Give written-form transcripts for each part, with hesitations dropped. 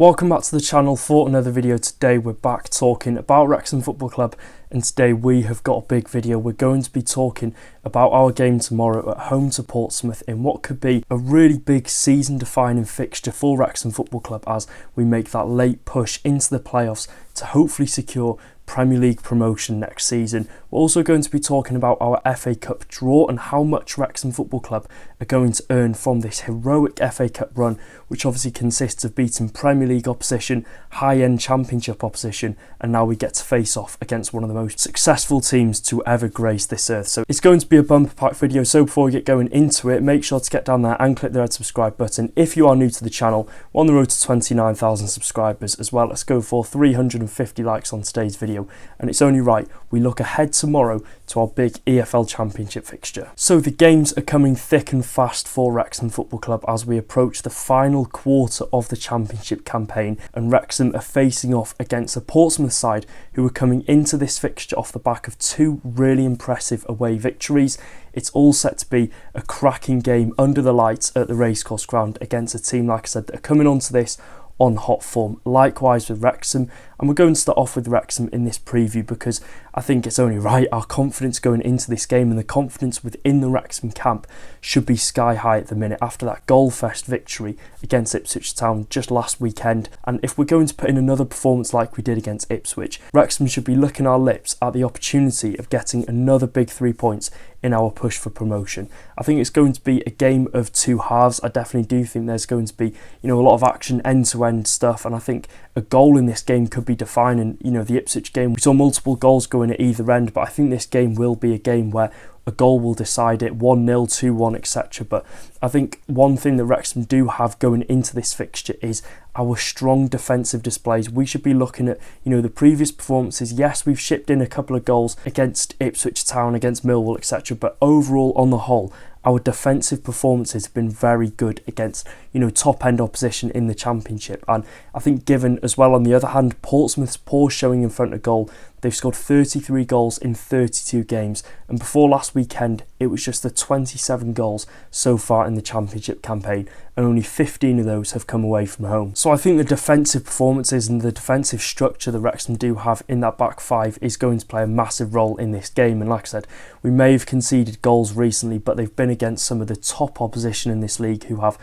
Welcome back to the channel for another video. Today we're back talking about Wrexham Football Club, and today we have got a big video. We're going to be talking about our game tomorrow at home to Portsmouth in what could be a really big season defining fixture for Wrexham Football Club as we make that late push into the playoffs to hopefully secure Premier League promotion next season. We're also going to be talking about our FA Cup draw and how much Wrexham Football Club are going to earn from this heroic FA Cup run, which obviously consists of beating Premier League opposition, high-end Championship opposition, and now we get to face off against one of the most successful teams to ever grace this earth. So it's going to be a bumper-packed video, so before we get going into it, make sure to get down there and click the red subscribe button. If you are new to the channel, we're on the road to 29,000 subscribers as well. Let's go for 350 likes on today's video, and it's only right we look ahead tomorrow to our big EFL Championship fixture. So the games are coming thick and fast for Wrexham Football Club as we approach the final quarter of the Championship campaign, and Wrexham are facing off against a Portsmouth side who are coming into this fixture off the back of two really impressive away victories. It's all set to be a cracking game under the lights at the racecourse ground against a team, like I said, that are coming onto this on hot form. Likewise with Wrexham, and we're going to start off with Wrexham in this preview because I think it's only right. Our confidence going into this game and the confidence within the Wrexham camp should be sky high at the minute after that goal-fest victory against Ipswich Town just last weekend. And if we're going to put in another performance like we did against Ipswich, Wrexham should be licking our lips at the opportunity of getting another big 3 points in our push for promotion. I think it's going to be a game of two halves. I definitely do think there's going to be, a lot of action, end-to-end stuff, and I think a goal in this game could be defining. The Ipswich game, we saw multiple goals going at either end, but I think this game will be a game where a goal will decide it, 1-0, 2-1, etc. But I think one thing that Wrexham do have going into this fixture is our strong defensive displays. We should be looking at, the previous performances. Yes, we've shipped in a couple of goals against Ipswich Town, against Millwall, etc. But overall, on the whole, our defensive performances have been very good against, top-end opposition in the Championship. And I think given as well, on the other hand, Portsmouth's poor showing in front of goal, they've scored 33 goals in 32 games. And before last weekend, it was just the 27 goals so far in the Championship campaign, and only 15 of those have come away from home. So I think the defensive performances and the defensive structure that Wrexham do have in that back five is going to play a massive role in this game. And like I said, we may have conceded goals recently, but they've been against some of the top opposition in this league who have,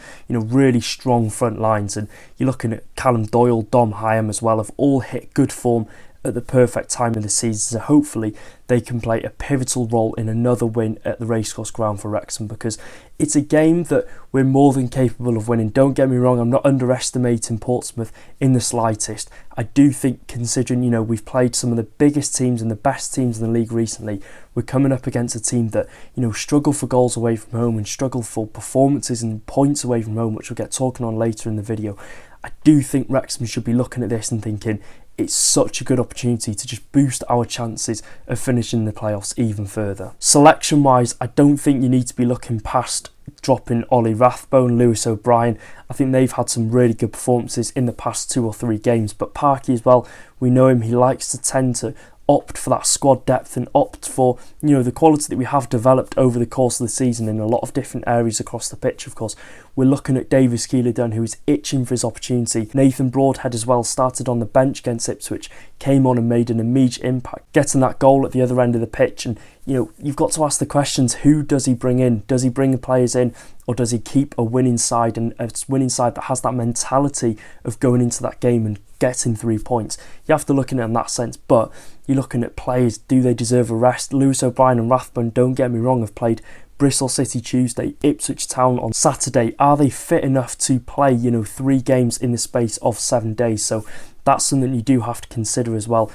really strong front lines. And you're looking at Callum Doyle, Dom Hyam as well, have all hit good form at the perfect time of the season, so hopefully they can play a pivotal role in another win at the racecourse ground for Wrexham, because it's a game that we're more than capable of winning. Don't get me wrong, I'm not underestimating Portsmouth in the slightest. I do think, considering we've played some of the biggest teams and the best teams in the league recently, we're coming up against a team that struggle for goals away from home and struggle for performances and points away from home, which we'll get talking on later in the video. I do think Wrexham should be looking at this and thinking it's such a good opportunity to just boost our chances of finishing the playoffs even further. Selection wise, I don't think you need to be looking past dropping Ollie Rathbone, Lewis O'Brien. I think they've had some really good performances in the past 2 or 3 games, but Parky as well, we know him, he likes to tend to opt for that squad depth and opt for the quality that we have developed over the course of the season in a lot of different areas across the pitch. Of course, we're looking at Davis Keeler-Dunn, who is itching for his opportunity. Nathan Broadhead as well started on the bench against Ipswich, came on and made an immediate impact, getting that goal at the other end of the pitch. And you've got to ask the questions, who does he bring in? Does he bring the players in, or does he keep a winning side, and a winning side that has that mentality of going into that game and getting 3 points? You have to look at it in that sense, but you're looking at players, do they deserve a rest? Lewis O'Brien and Rathbone, don't get me wrong, have played Bristol City Tuesday, Ipswich Town on Saturday. Are they fit enough to play 3 games in the space of 7 days? So that's something you do have to consider as well.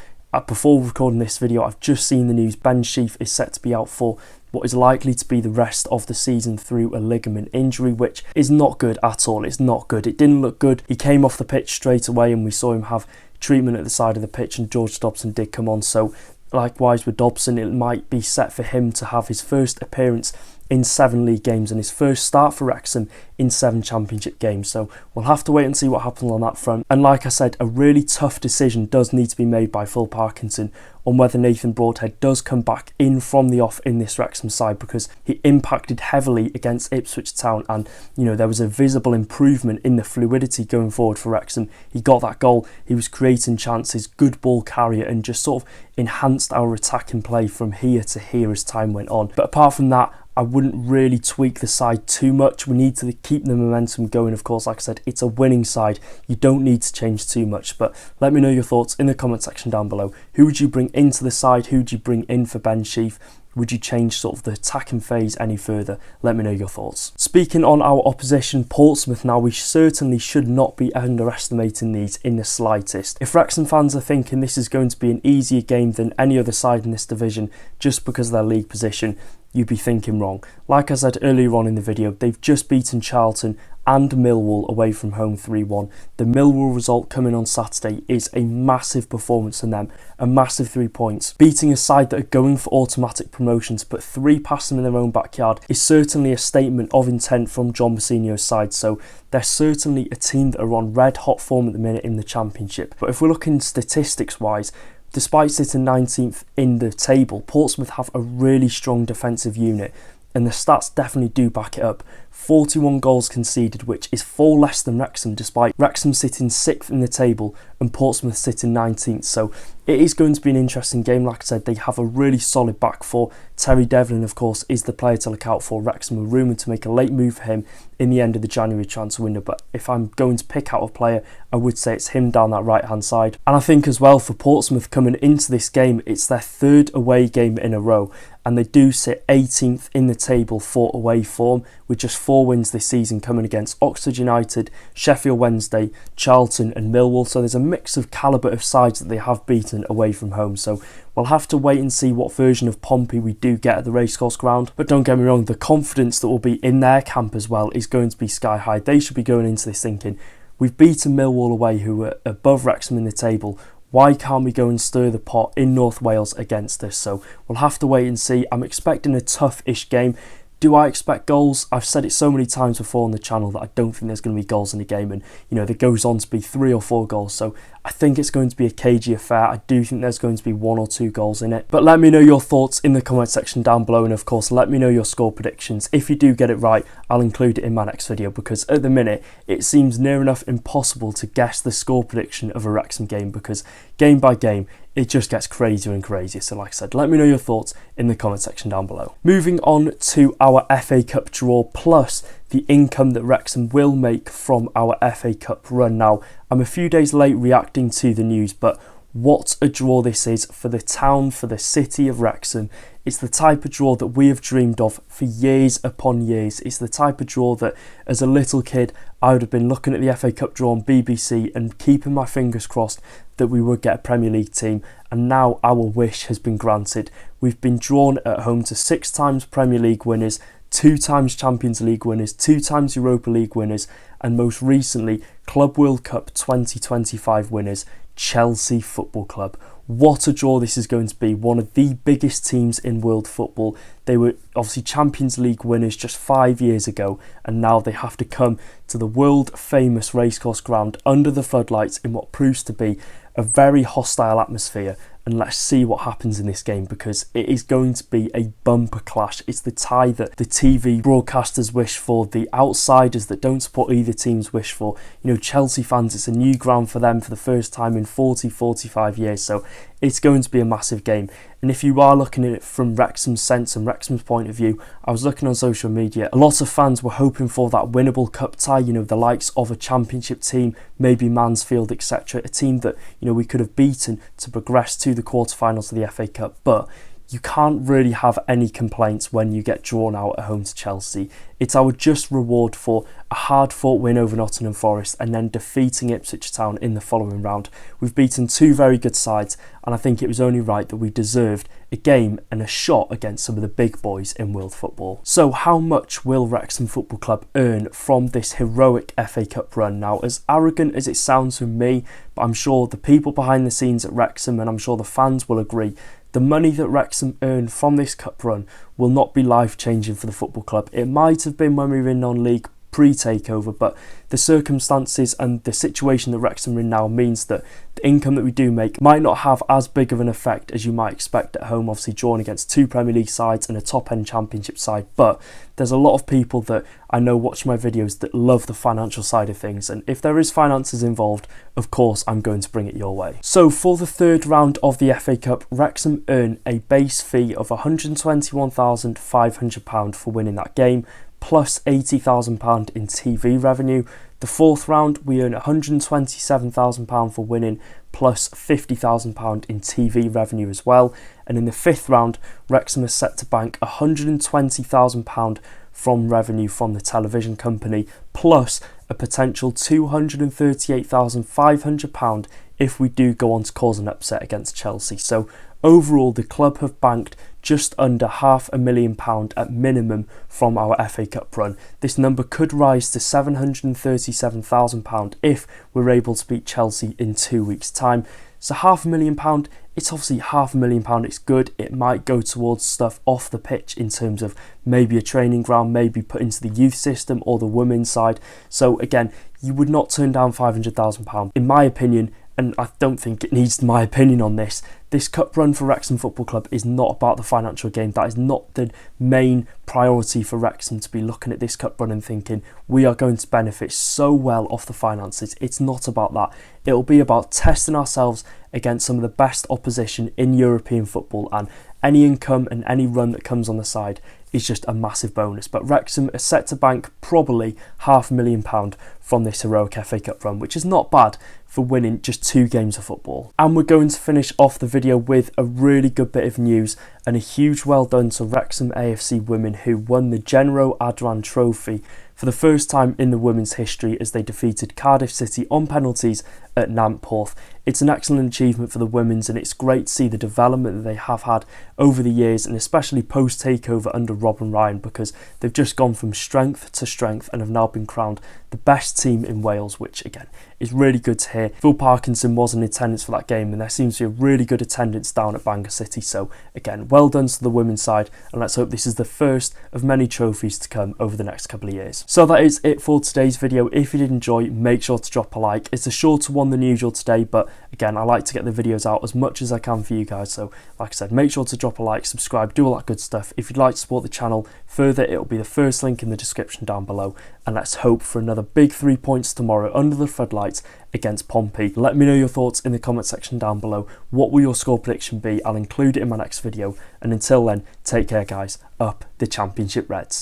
Before recording this video, I've just seen the news. Ben Sheaf is set to be out for what is likely to be the rest of the season through a ligament injury, which is not good at all. It's not good. It didn't look good. He came off the pitch straight away and we saw him have treatment at the side of the pitch, and George Dobson did come on. So likewise with Dobson, it might be set for him to have his first appearance in 7 league games and his first start for Wrexham in 7 championship games. So we'll have to wait and see what happens on that front. And like I said, a really tough decision does need to be made by Phil Parkinson on whether Nathan Broadhead does come back in from the off in this Wrexham side, because he impacted heavily against Ipswich Town, and there was a visible improvement in the fluidity going forward for Wrexham. He got that goal, he was creating chances, good ball carrier, and just sort of enhanced our attacking play from here to here as time went on. But apart from that, I wouldn't really tweak the side too much. We need to keep the momentum going. Of course, like I said, it's a winning side. You don't need to change too much. But let me know your thoughts in the comment section down below. Who would you bring into the side? Who would you bring in for Ben Sheaf? Would you change sort of the attacking phase any further? Let me know your thoughts. Speaking on our opposition, Portsmouth, now we certainly should not be underestimating these in the slightest. If Wrexham fans are thinking this is going to be an easier game than any other side in this division just because of their league position, you'd be thinking wrong. Like I said earlier on in the video, they've just beaten Charlton and Millwall away from home 3-1. The Millwall result coming on Saturday is a massive performance from them, a massive 3 points. Beating a side that are going for automatic promotion to put 3 past them in their own backyard is certainly a statement of intent from John Mousinho's side, so they're certainly a team that are on red hot form at the minute in the Championship. But if we're looking statistics wise, despite sitting 19th in the table, Portsmouth have a really strong defensive unit, and the stats definitely do back it up. 41 goals conceded, which is 4 less than Wrexham, despite Wrexham sitting 6th in the table and Portsmouth sitting 19th. So it is going to be an interesting game. Like I said, they have a really solid back four. Terry Devlin, of course, is the player to look out for. Wrexham were rumoured to make a late move for him in the end of the January transfer window, but if I'm going to pick out a player, I would say it's him down that right hand side. And I think as well for Portsmouth coming into this game, it's their 3rd away game in a row, and they do sit 18th in the table for away form, with just 4 wins this season coming against Oxford United, Sheffield Wednesday, Charlton and Millwall. So there's a mix of calibre of sides that they have beaten away from home. So we'll have to wait and see what version of Pompey we do get at the Racecourse Ground. But don't get me wrong, the confidence that will be in their camp as well is going to be sky high. They should be going into this thinking, we've beaten Millwall away, who are above Wrexham in the table. Why can't we go and stir the pot in North Wales against us? So we'll have to wait and see. I'm expecting a tough-ish game. Do I expect goals? I've said it so many times before on the channel that I don't think there's going to be goals in the game, and there goes on to be 3 or 4 goals. So I think it's going to be a cagey affair. I do think there's going to be 1 or 2 goals in it. But let me know your thoughts in the comment section down below, and of course let me know your score predictions. If you do get it right, I'll include it in my next video, because at the minute it seems near enough impossible to guess the score prediction of a Wrexham game, because game by game it just gets crazier and crazier. So like I said, let me know your thoughts in the comment section down below. Moving on to our FA Cup draw, plus the income that Wrexham will make from our FA Cup run. Now, I'm a few days late reacting to the news, but what a draw this is for the town, for the city of Wrexham. It's the type of draw that we have dreamed of for years upon years. It's the type of draw that as a little kid I would have been looking at the FA Cup draw on BBC and keeping my fingers crossed that we would get a Premier League team, and now our wish has been granted. We've been drawn at home to 6 times Premier League winners, 2 times Champions League winners, 2 times Europa League winners, and most recently Club World Cup 2025 winners, Chelsea Football Club. What a draw this is going to be. One of the biggest teams in world football. They were obviously Champions League winners just 5 years ago, and now they have to come to the world famous Racecourse Ground under the floodlights in what proves to be a very hostile atmosphere. And let's see what happens in this game, because it is going to be a bumper clash. It's the tie that the TV broadcasters wish for, the outsiders that don't support either teams wish for. Chelsea fans, it's a new ground for them for the first time in 45 years. So it's going to be a massive game. And if you are looking at it from Wrexham's sense and Wrexham's point of view, I was looking on social media, a lot of fans were hoping for that winnable cup tie, the likes of a championship team, maybe Mansfield, etc. A team that, we could have beaten to progress to the quarterfinals of the FA Cup. But you can't really have any complaints when you get drawn out at home to Chelsea. It's our just reward for a hard-fought win over Nottingham Forest and then defeating Ipswich Town in the following round. We've beaten 2 very good sides, and I think it was only right that we deserved a game and a shot against some of the big boys in world football. So how much will Wrexham Football Club earn from this heroic FA Cup run? Now, as arrogant as it sounds from me, but I'm sure the people behind the scenes at Wrexham, and I'm sure the fans will agree, the money that Wrexham earn from this cup run will not be life-changing for the football club. It might have been when we were in non-league pre-takeover, but the circumstances and the situation that Wrexham are in now means that the income that we do make might not have as big of an effect as you might expect at home, obviously drawing against 2 Premier League sides and a top-end Championship side. But there's a lot of people that I know watch my videos that love the financial side of things, and if there is finances involved, of course I'm going to bring it your way. So for the third round of the FA Cup, Wrexham earn a base fee of £121,500 for winning that game, plus £80,000 in TV revenue. The fourth round, we earn £127,000 for winning, plus £50,000 in TV revenue as well. And in the fifth round, Wrexham is set to bank £120,000 from revenue from the television company, plus a potential £238,500 if we do go on to cause an upset against Chelsea. So overall, the club have banked just under £500,000 at minimum from our FA Cup run. This number could rise to £737,000 if we're able to beat Chelsea in 2 weeks' time. So £500,000, it's obviously £500,000, it's good. It might go towards stuff off the pitch in terms of maybe a training ground, maybe put into the youth system or the women's side. So again, you would not turn down £500,000 in my opinion, and I don't think it needs my opinion on this. This cup run for Wrexham Football Club is not about the financial gain. That is not the main priority for Wrexham, to be looking at this cup run and thinking we are going to benefit so well off the finances. It's not about that. It'll be about testing ourselves against some of the best opposition in European football, and any income and any run that comes on the side is just a massive bonus. But Wrexham are set to bank probably £500,000 from this heroic FA Cup run, which is not bad for winning just 2 games of football. And we're going to finish off the video with a really good bit of news and a huge well done to Wrexham AFC women, who won the Genro Adran Trophy for the first time in the women's history as they defeated Cardiff City on penalties at Nantporth. It's an excellent achievement for the women's, and it's great to see the development that they have had over the years, and especially post-takeover under Rob and Ryan, because they've just gone from strength to strength and have now been crowned the best team in Wales, which again is really good to hear. Phil Parkinson was in attendance for that game, and there seems to be a really good attendance down at Bangor City. So again, well done to the women's side, and let's hope this is the first of many trophies to come over the next couple of years. So that is it for today's video. If you did enjoy, make sure to drop a like. It's a shorter one than usual today, but again, I like to get the videos out as much as I can for you guys. So like I said, make sure to drop a like, subscribe, do all that good stuff. If you'd like to support the channel further, it'll be the first link in the description down below. And let's hope for another big 3 points tomorrow under the floodlights against Pompey. Let me know your thoughts in the comment section down below. What will your score prediction be? I'll include it in my next video. And until then, take care guys. Up the Championship Reds.